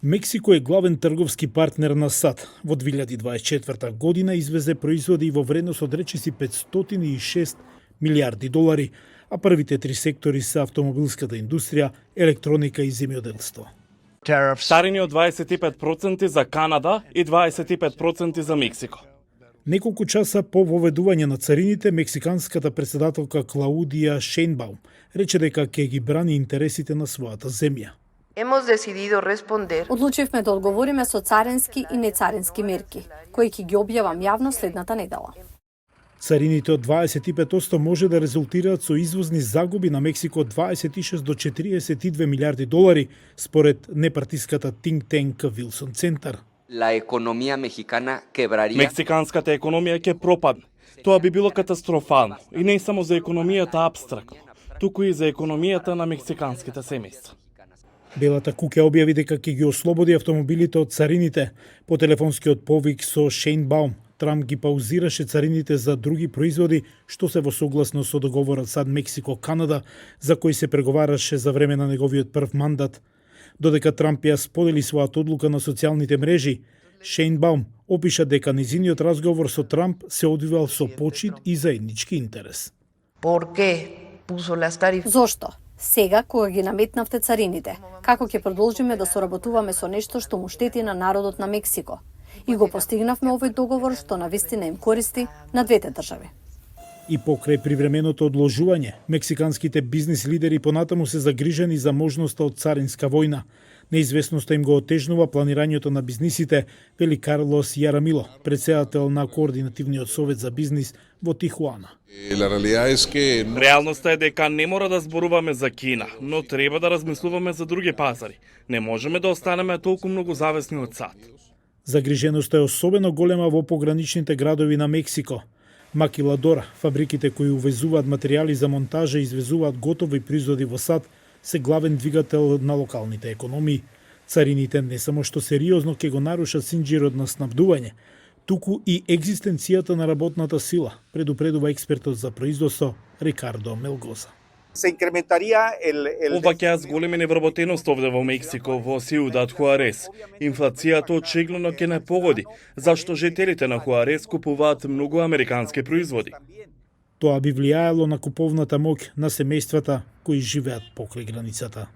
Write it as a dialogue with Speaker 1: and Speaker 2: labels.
Speaker 1: Мексико е главен трговски партнер на САД. Во 2024 година извезе производи во вредност од речиси 506 милиарди долари, а првите три сектори се автомобилската индустрија, електроника и земјоделство.
Speaker 2: Царини од 25% за Канада и 25% за Мексико.
Speaker 1: Неколку часа по воведување на царините, мексиканската председателка Клаудија Шејнбаум рече дека ќе ги брани интересите на својата земја.
Speaker 3: Одлучивме да одговориме со царински и нецарински мерки, кои ќе ги објавам јавно следната недела.
Speaker 1: Царините од 25% може да резултираат со извозни загуби на Мексико од 26 до 42 милиарди долари, според непартиската think tank Вилсон Центар.
Speaker 2: Мексиканската економија ќе пропадне. Тоа би било катастрофално и не само за економијата апстрактно, туку и за економијата на мексиканските семејства.
Speaker 1: Белата куќа објави дека ќе ги ослободи автомобилите од царините. По телефонскиот повик со Шејнбаум, Трамп ги паузираше царините за други производи, што се во согласно со договорот САД-Мексико-Канада, за кој се преговараше за време на неговиот прв мандат. Додека Трамп ја сподели својата одлука на социјалните мрежи, Шејнбаум опиша дека низиниот разговор со Трамп се одвивал со почит и заеднички интерес.
Speaker 3: Зошто? Сега, кога ги наметнавте царините, како ќе продолжиме да соработуваме со нешто што му штети на народот на Мексико? И го постигнавме овој договор што навистина им користи на двете држави.
Speaker 1: И покрај привременото одложување, мексиканските бизнис лидери понатаму се загрижени за можноста од царинска војна. Неизвестноста им го отежнува планирањето на бизнисите, вели Карлос Јарамило, председател на Координативниот совет за бизнис во Тихуана.
Speaker 2: Реалноста е дека не мора да зборуваме за Кина, но треба да размислуваме за други пазари. Не можеме да останеме толку многу зависни од САД.
Speaker 1: Загриженоста е особено голема во пограничните градови на Мексико. Макиладора, фабриките кои увезуваат материјали за монтажа и извезуваат готови производи во САД, се главен двигател на локалните економии. Царините не само што сериозно ќе го нарушат синџирот на снабдување, туку и екзистенцијата на работната сила, предупредува експертот за производство Рикардо Мелгоза.
Speaker 2: Ова ќе зголеми невработеност овде во Мексико, во Сиудад Хуарес. Инфлацијата очигледно ќе не погоди, зашто жителите на Хуарес купуваат многу американски производи.
Speaker 1: Тоа би влијаело на куповната моќ на семејствата кои живеат покрај границата.